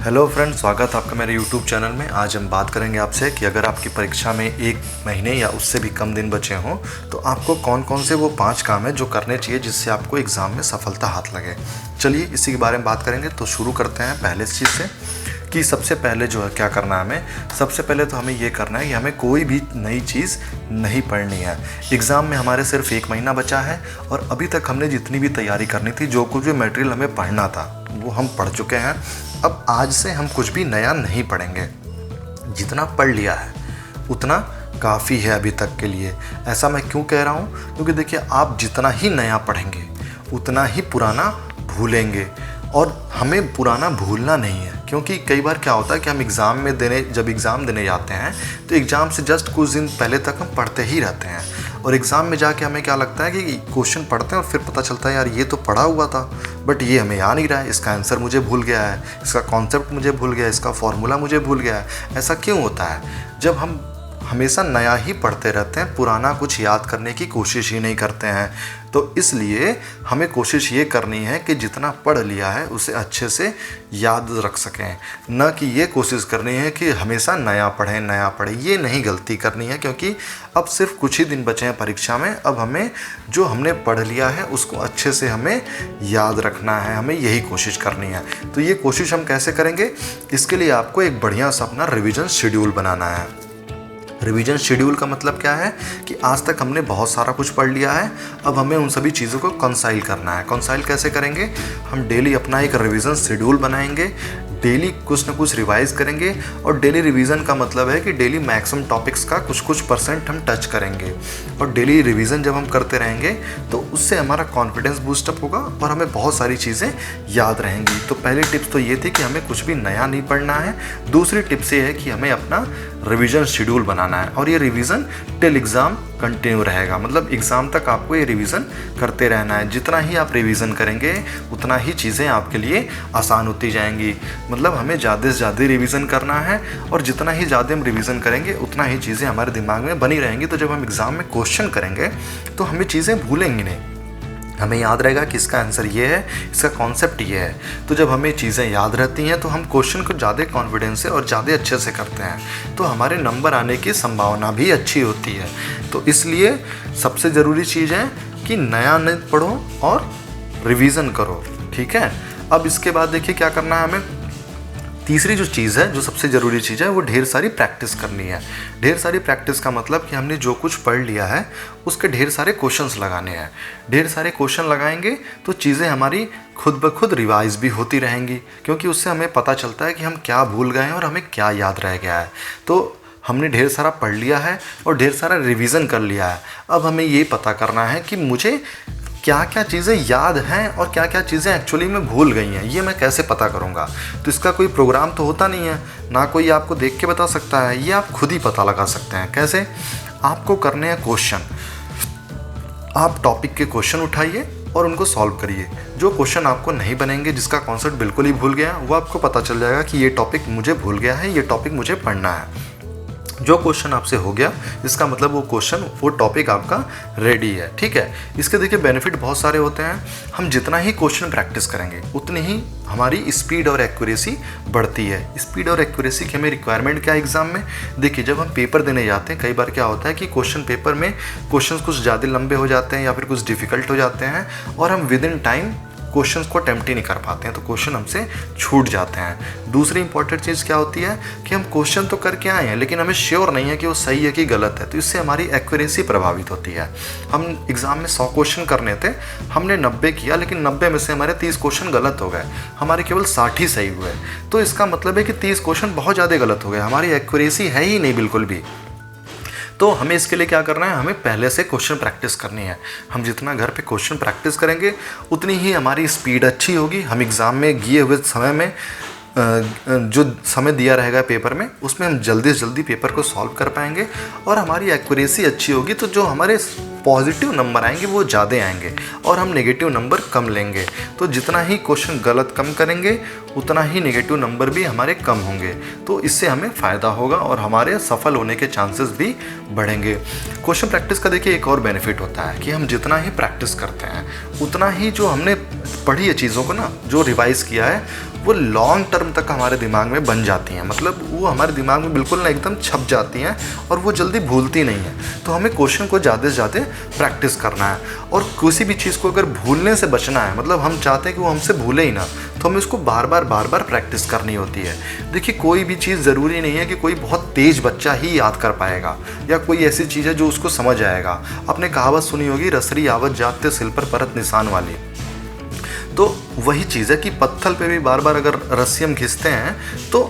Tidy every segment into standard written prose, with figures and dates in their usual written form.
Hello friends, स्वागत है आपका मेरे यूट्यूब चैनल में। आज हम बात करेंगे आपसे कि अगर आपकी परीक्षा में 1 महीने या उससे भी कम दिन बचे हों तो आपको कौन कौन से वो 5 काम है जो करने चाहिए जिससे आपको एग्ज़ाम में सफलता हाथ लगे। चलिए इसी के बारे में बात करेंगे। तो शुरू करते हैं पहले इस चीज़ से कि सबसे पहले जो है क्या करना है हमें। सबसे पहले तो हमें ये करना है कि हमें कोई भी नई चीज़ नहीं पढ़नी है। एग्ज़ाम में हमारे सिर्फ 1 महीना बचा है और अभी तक हमने जितनी भी तैयारी करनी थी, जो कुछ भी मटेरियल हमें पढ़ना था वो हम पढ़ चुके हैं। अब आज से हम कुछ भी नया नहीं पढ़ेंगे। जितना पढ़ लिया है उतना काफ़ी है अभी तक के लिए। ऐसा मैं क्यों कह रहा हूँ? क्योंकि देखिए, आप जितना ही नया पढ़ेंगे उतना ही पुराना भूलेंगे, और हमें पुराना भूलना नहीं है। क्योंकि कई बार क्या होता है कि हम जब एग्ज़ाम देने जाते हैं तो एग्ज़ाम से जस्ट कुछ दिन पहले तक हम पढ़ते ही रहते हैं, और एग्ज़ाम में जाके हमें क्या लगता है कि क्वेश्चन पढ़ते हैं और फिर पता चलता है यार ये तो पढ़ा हुआ था बट ये हमें याद नहीं रहा है, इसका आंसर मुझे भूल गया है, इसका कॉन्सेप्ट मुझे भूल गया है, इसका फॉर्मूला मुझे भूल गया है। ऐसा क्यों होता है? जब हम हमेशा नया ही पढ़ते रहते हैं, पुराना कुछ याद करने की कोशिश ही नहीं करते हैं। तो इसलिए हमें कोशिश ये करनी है कि जितना पढ़ लिया है उसे अच्छे से याद रख सकें, न कि ये कोशिश करनी है कि हमेशा नया पढ़ें। ये नहीं गलती करनी है, क्योंकि अब सिर्फ कुछ ही दिन बचे हैं परीक्षा में। अब हमें जो हमने पढ़ लिया है उसको अच्छे से हमें याद रखना है, हमें यही कोशिश करनी है। तो ये कोशिश हम कैसे करेंगे? इसके लिए आपको एक बढ़िया सा अपना रिविज़न शेड्यूल बनाना है। रिवीजन शेड्यूल का मतलब क्या है कि आज तक हमने बहुत सारा कुछ पढ़ लिया है, अब हमें उन सभी चीज़ों को कंसाइल करना है। कंसाइल कैसे करेंगे? हम डेली अपना एक रिवीजन शेड्यूल बनाएंगे, डेली कुछ ना कुछ रिवाइज करेंगे। और डेली रिवीजन का मतलब है कि डेली मैक्सिमम टॉपिक्स का कुछ परसेंट हम टच करेंगे। और डेली रिवीजन जब हम करते रहेंगे तो उससे हमारा कॉन्फिडेंस बूस्टअप होगा और हमें बहुत सारी चीज़ें याद रहेंगी। तो पहली टिप्स तो ये थी कि हमें कुछ भी नया नहीं पढ़ना है। दूसरी टिप्स ये है कि हमें अपना रिवीजन शेड्यूल बनाना है, और ये रिवीजन टिल एग्ज़ाम कंटिन्यू रहेगा। मतलब एग्ज़ाम तक आपको ये रिवीजन करते रहना है। जितना ही आप रिवीजन करेंगे उतना ही चीज़ें आपके लिए आसान होती जाएंगी। मतलब हमें ज़्यादा से ज़्यादा रिवीजन करना है, और जितना ही ज़्यादा हम रिवीजन करेंगे उतना ही चीज़ें हमारे दिमाग में बनी रहेंगी। तो जब हम एग्ज़ाम में क्वेश्चन करेंगे तो हमें चीज़ें भूलेंगी नहीं, हमें याद रहेगा कि इसका आंसर ये है, इसका कॉन्सेप्ट ये है। तो जब हमें चीज़ें याद रहती हैं तो हम क्वेश्चन को ज़्यादा कॉन्फिडेंस से और ज़्यादा अच्छे से करते हैं, तो हमारे नंबर आने की संभावना भी अच्छी होती है। तो इसलिए सबसे ज़रूरी चीज़ है कि नया नहीं पढ़ो और रिवीजन करो, ठीक है। अब इसके बाद देखिए क्या करना है हमें। तीसरी जो चीज़ है, जो सबसे ज़रूरी चीज़ है, वो ढेर सारी प्रैक्टिस करनी है। ढेर सारी प्रैक्टिस का मतलब कि हमने जो कुछ पढ़ लिया है उसके ढेर सारे क्वेश्चंस लगाने हैं। ढेर सारे क्वेश्चन लगाएंगे तो चीज़ें हमारी खुद ब खुद रिवाइज भी होती रहेंगी, क्योंकि उससे हमें पता चलता है कि हम क्या भूल गए हैं और हमें क्या याद रह गया है। तो हमने ढेर सारा पढ़ लिया है और ढेर सारा रिवीजन कर लिया है। अब हमें ये पता करना है कि मुझे क्या क्या चीज़ें याद हैं और क्या क्या चीज़ें एक्चुअली में भूल गई हैं। ये मैं कैसे पता करूँगा? तो इसका कोई प्रोग्राम तो होता नहीं है, ना कोई आपको देख के बता सकता है, ये आप खुद ही पता लगा सकते हैं। कैसे? आपको करने हैं क्वेश्चन। आप टॉपिक के क्वेश्चन उठाइए और उनको सॉल्व करिए। जो क्वेश्चन आपको नहीं बनेंगे, जिसका कॉन्सेप्ट बिल्कुल ही भूल गया, वो आपको पता चल जाएगा कि ये टॉपिक मुझे भूल गया है, ये टॉपिक मुझे पढ़ना है। जो क्वेश्चन आपसे हो गया इसका मतलब वो टॉपिक आपका रेडी है, ठीक है। इसके देखिए बेनिफिट बहुत सारे होते हैं। हम जितना ही क्वेश्चन प्रैक्टिस करेंगे उतनी ही हमारी स्पीड और एक्यूरेसी बढ़ती है। स्पीड और एक्यूरेसी की हमें रिक्वायरमेंट क्या है एग्जाम में? देखिए, जब हम पेपर देने जाते हैं कई बार क्या होता है कि क्वेश्चन पेपर में क्वेश्चन कुछ ज़्यादा लंबे हो जाते हैं या फिर कुछ डिफ़िकल्ट हो जाते हैं, और हम विद इन टाइम क्वेश्चंस को अटेम्प्ट ही नहीं कर पाते हैं, तो क्वेश्चन हमसे छूट जाते हैं। दूसरी इंपॉर्टेंट चीज़ क्या होती है कि हम क्वेश्चन तो करके आए हैं लेकिन हमें श्योर नहीं है कि वो सही है कि गलत है, तो इससे हमारी एक्यूरेसी प्रभावित होती है। हम एग्ज़ाम में 100 क्वेश्चन करने थे, हमने 90 किया, लेकिन 90 में से हमारे 30 क्वेश्चन गलत हो गए, हमारे केवल 60 ही सही हुए। तो इसका मतलब है कि 30 क्वेश्चन बहुत ज़्यादा गलत हो गए, हमारी एक्यूरेसी है ही नहीं बिल्कुल भी। तो हमें इसके लिए क्या करना है? हमें पहले से क्वेश्चन प्रैक्टिस करनी है। हम जितना घर पे क्वेश्चन प्रैक्टिस करेंगे उतनी ही हमारी स्पीड अच्छी होगी। हम एग्ज़ाम में दिए हुए समय में जो समय दिया रहेगा पेपर में, उसमें हम जल्दी से जल्दी पेपर को सॉल्व कर पाएंगे और हमारी एक्यूरेसी अच्छी होगी। तो जो हमारे पॉजिटिव नंबर आएंगे वो ज़्यादा आएंगे और हम नेगेटिव नंबर कम लेंगे। तो जितना ही क्वेश्चन गलत कम करेंगे उतना ही नेगेटिव नंबर भी हमारे कम होंगे। तो इससे हमें फ़ायदा होगा और हमारे सफल होने के चांसेस भी बढ़ेंगे। क्वेश्चन प्रैक्टिस का देखिए एक और बेनिफिट होता है कि हम जितना ही प्रैक्टिस करते हैं उतना ही जो हमने पढ़ी है चीज़ों को ना, जो रिवाइज़ किया है, वो लॉन्ग टर्म तक हमारे दिमाग में बन जाती हैं, मतलब वो हमारे दिमाग में बिल्कुल ना एकदम छप जाती हैं और वो जल्दी भूलती नहीं हैं। तो हमें क्वेश्चन को ज़्यादा से ज़्यादा प्रैक्टिस करना है, और किसी भी चीज़ को अगर भूलने से बचना है, मतलब हम चाहते हैं कि वो हमसे भूले ही ना, तो हमें उसको बार बार प्रैक्टिस करनी होती है। देखिए, कोई भी चीज़ ज़रूरी नहीं है कि कोई बहुत तेज़ बच्चा ही याद कर पाएगा या कोई ऐसी चीज़ है जो उसको समझ आएगा। आपने कहावत सुनी होगी, रसरी आवत जाते सिल पर परत निशान वाली। तो वही चीज़ है कि पत्थर पे भी बार बार अगर रस्सी हम घिसते हैं तो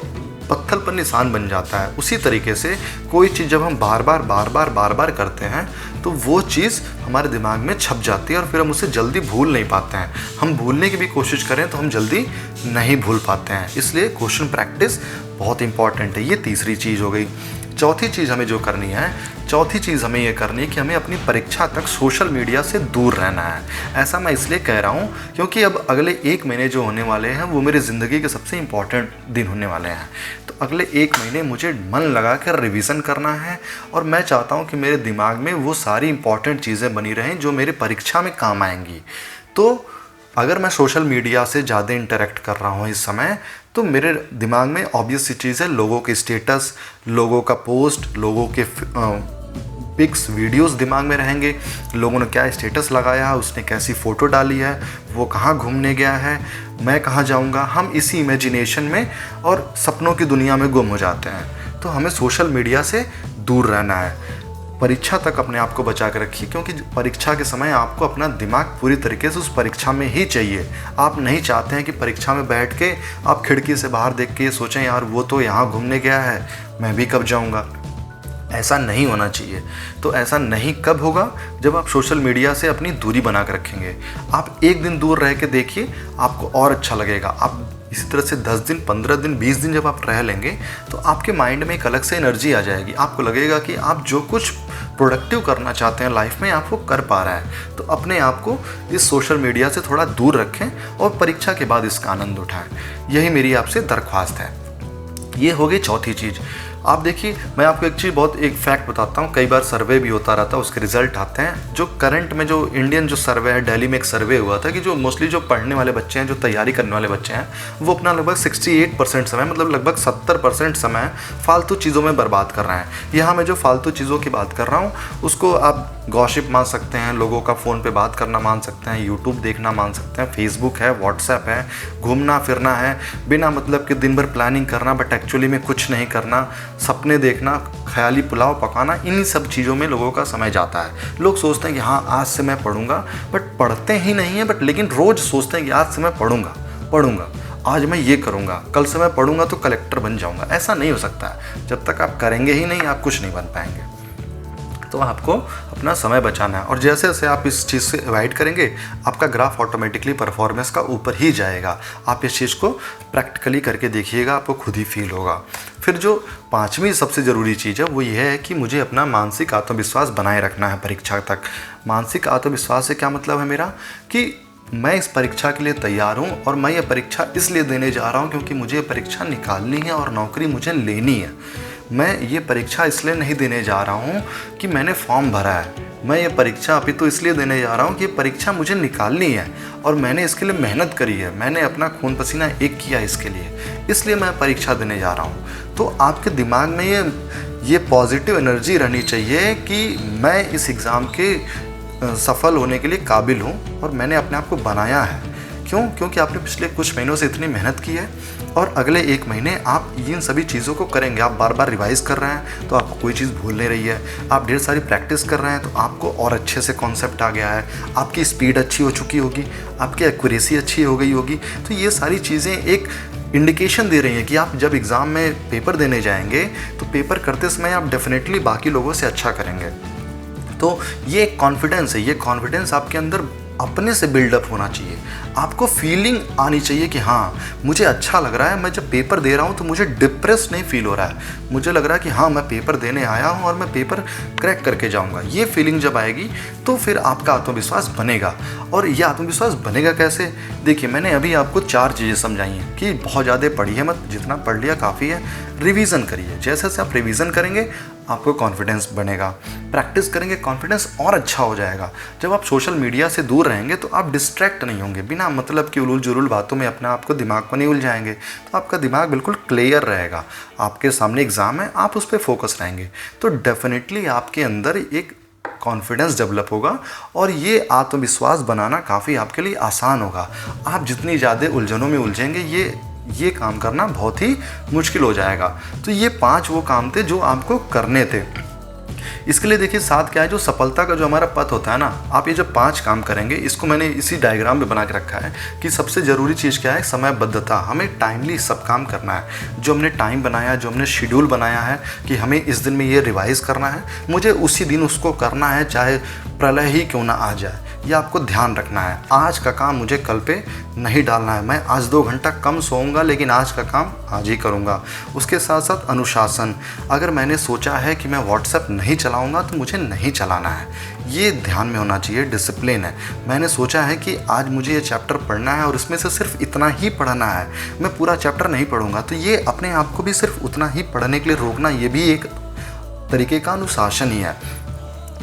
पत्थर पर निशान बन जाता है। उसी तरीके से कोई चीज़ जब हम बार बार करते हैं तो वो चीज़ हमारे दिमाग में छप जाती है और फिर हम उसे जल्दी भूल नहीं पाते हैं। हम भूलने की भी कोशिश करें तो हम जल्दी नहीं भूल पाते हैं, इसलिए क्वेश्चन प्रैक्टिस बहुत इंपॉर्टेंट है। ये तीसरी चीज़ हो गई। चौथी चीज़ हमें ये करनी है कि हमें अपनी परीक्षा तक सोशल मीडिया से दूर रहना है। ऐसा मैं इसलिए कह रहा हूँ क्योंकि अब अगले 1 महीने जो होने वाले हैं वो मेरी ज़िंदगी के सबसे इम्पॉर्टेंट दिन होने वाले हैं। तो अगले 1 महीने मुझे मन लगा कर रिवीजन करना है, और मैं चाहता हूँ कि मेरे दिमाग में वो सारी इम्पॉर्टेंट चीज़ें बनी रहें जो मेरी परीक्षा में काम आएंगी। तो अगर मैं सोशल मीडिया से ज़्यादा इंटरेक्ट कर रहा हूँ इस समय, तो मेरे दिमाग में ऑब्वियस सी चीज़ है, लोगों के स्टेटस, लोगों का पोस्ट, लोगों के पिक्स, वीडियोस दिमाग में रहेंगे। लोगों ने क्या स्टेटस लगाया है, उसने कैसी फ़ोटो डाली है, वो कहाँ घूमने गया है, मैं कहाँ जाऊँगा। हम इसी इमेजिनेशन में और सपनों की दुनिया में गुम हो जाते हैं। तो हमें सोशल मीडिया से दूर रहना है। परीक्षा तक अपने आप को बचा कर रखिए, क्योंकि परीक्षा के समय आपको अपना दिमाग पूरी तरीके से उस परीक्षा में ही चाहिए। आप नहीं चाहते हैं कि परीक्षा में बैठ के आप खिड़की से बाहर देख के सोचें, यार वो तो यहाँ घूमने गया है, मैं भी कब जाऊँगा। ऐसा नहीं होना चाहिए। तो ऐसा नहीं कब होगा, जब आप सोशल मीडिया से अपनी दूरी बना कर रखेंगे। आप 1 दिन दूर रह के देखिए, आपको और अच्छा लगेगा। आप इसी तरह से 10 दिन, 15 दिन, 20 दिन जब आप रह लेंगे तो आपके माइंड में एक अलग से एनर्जी आ जाएगी। आपको लगेगा कि आप जो कुछ प्रोडक्टिव करना चाहते हैं लाइफ में, आप वो कर पा रहे हैं। तो अपने आप को इस सोशल मीडिया से थोड़ा दूर रखें और परीक्षा के बाद इसका आनंद उठाएं। यही मेरी आपसे दरख्वास्त है। ये हो गई चौथी चीज़। आप देखिए, मैं आपको एक फैक्ट बताता हूँ। कई बार सर्वे भी होता रहता है, उसके रिजल्ट आते हैं। जो करंट में जो इंडियन जो सर्वे है, दिल्ली में एक सर्वे हुआ था कि जो मोस्टली जो पढ़ने वाले बच्चे हैं, जो तैयारी करने वाले बच्चे हैं, वो अपना लगभग 68% समय, मतलब लगभग 70% समय फालतू चीज़ों में बर्बाद कर रहे हैं। यहाँ मैं जो फालतू चीज़ों की बात कर रहा हूँ उसको आप गॉसिप मान सकते हैं, लोगों का फ़ोन पे बात करना मान सकते हैं, यूट्यूब देखना मान सकते हैं, फेसबुक है, व्हाट्सएप है, घूमना फिरना है, बिना मतलब के दिन भर प्लानिंग करना बट एक्चुअली में कुछ नहीं करना, सपने देखना, ख्याली पुलाव पकाना, इन्हीं सब चीज़ों में लोगों का समय जाता है। लोग सोचते हैं कि हाँ आज से मैं पढ़ूंगा, बट पढ़ते ही नहीं है। बट लेकिन रोज़ सोचते हैं कि आज से मैं पढ़ूंगा, आज मैं ये करूंगा, कल से मैं पढ़ूंगा तो कलेक्टर बन जाऊंगा। ऐसा नहीं हो सकता। जब तक आप करेंगे ही नहीं, आप कुछ नहीं बन पाएंगे। तो आपको अपना समय बचाना है, और जैसे जैसे आप इस चीज़ से अवॉइड करेंगे, आपका ग्राफ ऑटोमेटिकली परफॉर्मेंस का ऊपर ही जाएगा। आप इस चीज़ को प्रैक्टिकली करके देखिएगा, आपको खुद ही फील होगा। फिर जो 5वीं सबसे ज़रूरी चीज़ है वो ये है कि मुझे अपना मानसिक आत्मविश्वास बनाए रखना है परीक्षा तक। मानसिक आत्मविश्वास से क्या मतलब है मेरा, कि मैं इस परीक्षा के लिए तैयार हूँ, और मैं ये परीक्षा इसलिए देने जा रहा हूँ क्योंकि मुझे ये परीक्षा निकालनी है और नौकरी मुझे लेनी है। मैं ये परीक्षा इसलिए नहीं देने जा रहा हूँ कि मैंने फॉर्म भरा है, मैं ये परीक्षा अभी तो इसलिए देने जा रहा हूँ कि ये परीक्षा मुझे निकालनी है और मैंने इसके लिए मेहनत करी है, मैंने अपना खून पसीना एक किया इसके लिए, इसलिए मैं परीक्षा देने जा रहा हूँ। तो आपके दिमाग में ये पॉजिटिव एनर्जी रहनी चाहिए कि मैं इस एग्ज़ाम के सफल होने के लिए काबिल हूँ और मैंने अपने आप को बनाया है। क्यों? क्योंकि आपने पिछले कुछ महीनों से इतनी मेहनत की है, और अगले 1 महीने आप इन सभी चीज़ों को करेंगे। आप बार बार रिवाइज़ कर रहे हैं तो आपको कोई चीज़ भूल नहीं रही है, आप ढेर सारी प्रैक्टिस कर रहे हैं तो आपको और अच्छे से कॉन्सेप्ट आ गया है, आपकी स्पीड अच्छी हो चुकी होगी, आपकी एक्यूरेसी अच्छी हो गई होगी। तो ये सारी चीज़ें एक इंडिकेशन दे रही हैं कि आप जब एग्ज़ाम में पेपर देने जाएंगे तो पेपर करते समय आप डेफिनेटली बाकी लोगों से अच्छा करेंगे। तो ये एक कॉन्फिडेंस है, ये कॉन्फिडेंस आपके अंदर अपने से बिल्डअप होना चाहिए। आपको फीलिंग आनी चाहिए कि हाँ मुझे अच्छा लग रहा है, मैं जब पेपर दे रहा हूँ तो मुझे डिप्रेस नहीं फील हो रहा है, मुझे लग रहा है कि हाँ मैं पेपर देने आया हूँ और मैं पेपर क्रैक करके जाऊँगा। ये फीलिंग जब आएगी तो फिर आपका आत्मविश्वास बनेगा। और ये आत्मविश्वास बनेगा कैसे? देखिए, मैंने अभी आपको 4 चीज़ें समझाई हैं कि बहुत ज़्यादा पढ़िए मत, जितना पढ़ लिया काफ़ी है। रिवीज़न करिए, जैसे जैसे आप रिवीज़न करेंगे आपको कॉन्फिडेंस बनेगा। प्रैक्टिस करेंगे, कॉन्फिडेंस और अच्छा हो जाएगा। जब आप सोशल मीडिया से दूर रहेंगे तो आप डिस्ट्रैक्ट नहीं होंगे, बिना मतलब की उलूल जुलूल बातों में अपने आप को दिमाग को नहीं उलझाएंगे। तो आपका दिमाग बिल्कुल क्लियर रहेगा। आपके सामने एग्ज़ाम है, आप उस पर फोकस रहेंगे तो डेफिनेटली आपके अंदर एक कॉन्फिडेंस डेवलप होगा और ये आत्मविश्वास बनाना काफ़ी आपके लिए आसान होगा। आप जितनी ज़्यादा उलझनों में उलझेंगे ये काम करना बहुत ही मुश्किल हो जाएगा। तो ये 5 वो काम थे जो आपको करने थे। इसके लिए देखिए साथ क्या है, जो सफलता का जो हमारा पथ होता है ना, आप ये जब 5 काम करेंगे, इसको मैंने इसी डायग्राम में बना के रखा है कि सबसे ज़रूरी चीज़ क्या है, समयबद्धता। हमें टाइमली सब काम करना है। जो हमने टाइम बनाया, जो हमने शेड्यूल बनाया है कि हमें इस दिन में ये रिवाइज़ करना है, मुझे उसी दिन उसको करना है, चाहे प्रलय ही क्यों ना आ जाए। ये आपको ध्यान रखना है। आज का काम मुझे कल पे नहीं डालना है। मैं आज 2 घंटा कम सोऊंगा लेकिन आज का काम आज ही करूंगा। उसके साथ साथ अनुशासन। अगर मैंने सोचा है कि मैं व्हाट्सएप नहीं चलाऊंगा तो मुझे नहीं चलाना है, ये ध्यान में होना चाहिए। डिसिप्लिन है। मैंने सोचा है कि आज मुझे ये चैप्टर पढ़ना है और इसमें से सिर्फ इतना ही पढ़ना है, मैं पूरा चैप्टर नहीं पढ़ूंगा, तो ये अपने आप को भी सिर्फ उतना ही पढ़ने के लिए रोकना, ये भी एक तरीके का अनुशासन ही है।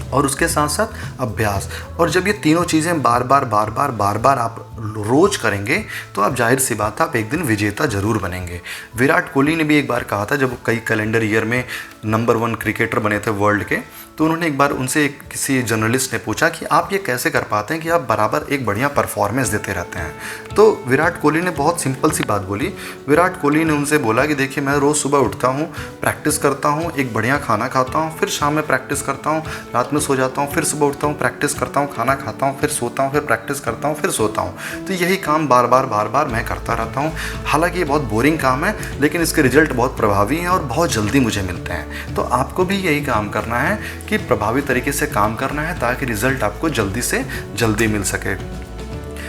और उसके साथ साथ अभ्यास। और जब ये तीनों चीज़ें बार बार आप रोज करेंगे तो आप जाहिर सी बात है आप एक दिन विजेता जरूर बनेंगे। विराट कोहली ने भी एक बार कहा था, जब वो कई कैलेंडर ईयर में नंबर 1 क्रिकेटर बने थे वर्ल्ड के, तो उन्होंने एक बार उनसे किसी जर्नलिस्ट ने पूछा कि आप ये कैसे कर पाते हैं कि आप बराबर एक बढ़िया परफॉर्मेंस देते रहते हैं। तो विराट कोहली ने बहुत सिंपल सी बात बोली। विराट कोहली ने उनसे बोला कि देखिए, मैं रोज़ सुबह उठता हूँ, प्रैक्टिस करता हूँ, एक बढ़िया खाना खाता हूँ, फिर शाम में प्रैक्टिस करता हूँ, रात में सो जाता हूँ, फिर सुबह उठता हूँ, प्रैक्टिस करता हूँ, खाना खाता हूँ, फिर सोता हूँ, फिर प्रैक्टिस करता हूँ, फिर सोता हूँ। तो यही काम बार बार मैं करता रहता हूँ। हालांकि ये बहुत बोरिंग काम है लेकिन इसके रिजल्ट बहुत प्रभावी हैं और बहुत जल्दी मुझे मिलते हैं। तो आपको भी यही काम करना है कि प्रभावी तरीके से काम करना है ताकि रिजल्ट आपको जल्दी से जल्दी मिल सके।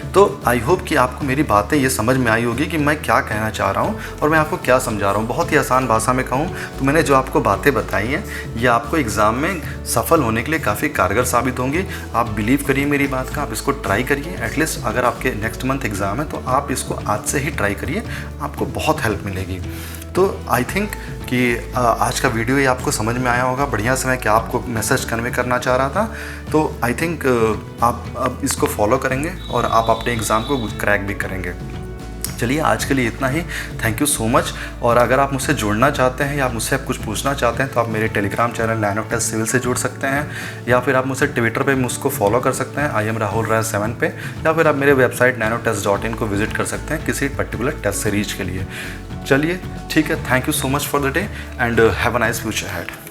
तो आई होप कि आपको मेरी बातें ये समझ में आई होगी कि मैं क्या कहना चाह रहा हूँ और मैं आपको क्या समझा रहा हूँ। बहुत ही आसान भाषा में कहूँ तो मैंने जो आपको बातें बताई हैं ये आपको एग्ज़ाम में सफल होने के लिए काफ़ी कारगर साबित होंगी। आप बिलीव करिए मेरी बात का, आप इसको ट्राई करिए। एटलीस्ट अगर आपके नेक्स्ट मंथ एग्ज़ाम है तो आप इसको आज से ही ट्राई करिए, आपको बहुत हेल्प मिलेगी। तो आई थिंक कि आज का वीडियो ये आपको समझ में आया होगा बढ़िया से मैं क्या आपको मैसेज कन्वे करना चाह रहा था। तो आई थिंक आप अब इसको फॉलो करेंगे और आप अपने एग्ज़ाम को क्रैक भी करेंगे। चलिए आज के लिए इतना ही। Thank you so much. और अगर आप मुझसे जुड़ना चाहते हैं या मुझसे आप कुछ पूछना चाहते हैं तो आप मेरे Telegram channel nine of test civil से जुड़ सकते हैं, या फिर आप मुझसे ट्विटर पे मुझको फॉलो कर सकते हैं IM राहुल राय 7 पे, या फिर आप मेरे वेबसाइट nanotest.in को विजिट कर सकते हैं किसी पर्टिकुलर टेस्ट सीरीज के लिए। चलिए ठीक है, thank you so much for the day and have a nice future ahead.